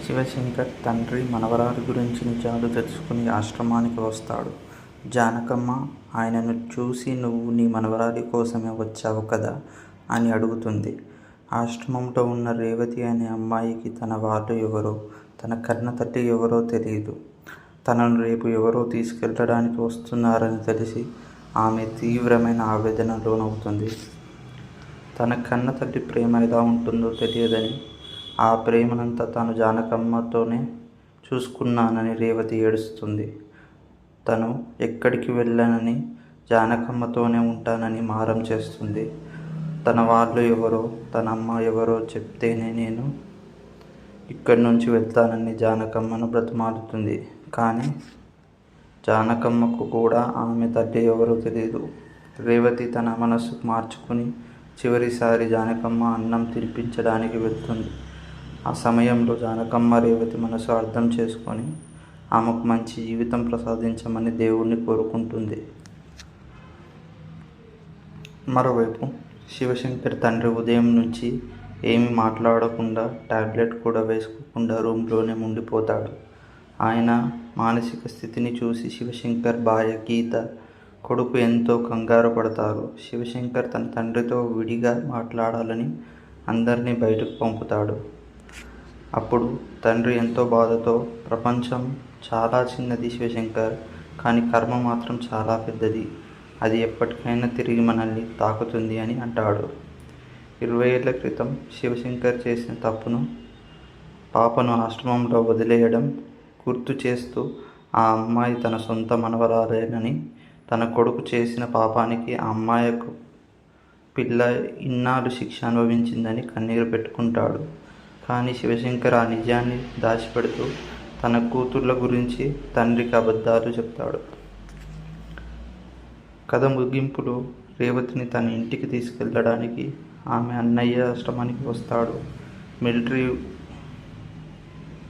శివశంకర్ తండ్రి మనవరాలి గురించి నిజాలు తెలుసుకుని ఆశ్రమానికి వస్తాడు. జానకమ్మ ఆయనను చూసి "నువ్వు నీ మనవరాలి కోసమే వచ్చావు కదా" అని అడుగుతుంది. ఆశ్రమంలో ఉన్న రేవతి అనే అమ్మాయికి తన వాళ్ళు ఎవరో, తన కన్నతల్లి ఎవరో తెలియదు. తనను రేపు ఎవరో తీసుకెళ్ళడానికి వస్తున్నారని తెలిసి ఆమె తీవ్రమైన ఆవేదన లోనవుతుంది. తన కన్నతల్లి ప్రేమ ఎలా ఉంటుందో తెలియదని, ఆ ప్రేమనంతా తాను జానకమ్మతోనే చూసుకున్నానని రేవతి ఏడుస్తుంది. తను ఎక్కడికి వెళ్ళనని, జానకమ్మతోనే ఉంటానని మారం చేస్తుంది. తన వాళ్ళు ఎవరో, తన అమ్మ ఎవరో చెప్తేనే నేను ఇక్కడి నుంచి వెళ్తానని జానకమ్మను బ్రతిమాలుతుంది. కానీ జానకమ్మకు కూడా ఆమె తల్లి ఎవరో తెలియదు. రేవతి తన మనసు మార్చుకుని చివరిసారి జానకమ్మ అన్నం తినిపించడానికి వెళ్తుంది. ఆ సమయంలో జానకమ్మ రేవతి మనసు అర్థం చేసుకొని ఆమెకు మంచి జీవితం ప్రసాదించమని దేవుణ్ణి కోరుకుంటుంది. మరోవైపు శివశంకర్ తండ్రి ఉదయం నుంచి ఏమీ మాట్లాడకుండా, టాబ్లెట్ కూడా వేసుకోకుండా రూమ్లోనే ఉండిపోతాడు. ఆయన మానసిక స్థితిని చూసి శివశంకర్ భార్య గీత, కొడుకు ఎంతో కంగారు పడతారు. శివశంకర్ తన తండ్రితో విడిగా మాట్లాడాలని అందరినీ బయటకు పంపుతాడు. అప్పుడు తండ్రి ఎంతో బాధతో, "ప్రపంచం చాలా చిన్నది శివశంకర్, కానీ కర్మ మాత్రం చాలా పెద్దది. అది ఎప్పటికైనా తిరిగి మనల్ని తాకుతుంది" అని అంటాడు. 20 ఏళ్ల క్రితం శివశంకర్ చేసిన తప్పును, పాపను ఆశ్రమంలో వదిలేయడం గుర్తు చేస్తూ, ఆ అమ్మాయి తన సొంత మనవరాలేనని, తన కొడుకు చేసిన పాపానికి ఆ అమ్మాయికు పిల్ల ఇన్నాళ్ళు శిక్ష అనుభవించిందని కన్నీరు పెట్టుకుంటాడు. కానీ శివశంకర్ ఆ నిజాన్ని దాచిపెడుతూ తన కూతుర్ల గురించి తండ్రికి అబద్ధాలు చెప్తాడు. కథ ముగింపులో రేవతిని తన ఇంటికి తీసుకెళ్ళడానికి ఆమె అన్నయ్య ఆశ్రమానికి వస్తాడు. మిలిటరీ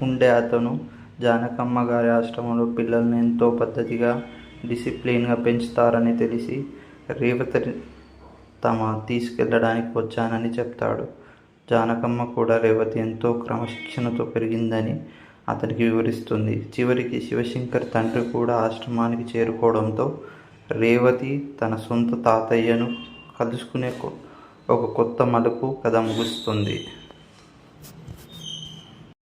ఉండే అతను జానకమ్మ గారి ఆశ్రమంలో పిల్లల్ని ఎంతో పద్ధతిగా, డిసిప్లిన్గా పెంచుతారని తెలిసి రేవతిని తమ తీసుకెళ్ళడానికి వచ్చానని చెప్తాడు. జానకమ్మ కూడా రేవతి ఎంతో క్రమశిక్షణతో పెరిగిందని అతనికి వివరిస్తుంది. చివరికి శివశంకర్ తండ్రి కూడా ఆశ్రమానికి చేరుకోవడంతో రేవతి తన సొంత తాతయ్యను కలుసుకునే ఒక కొత్త మలుపు కథ ముగుస్తుంది.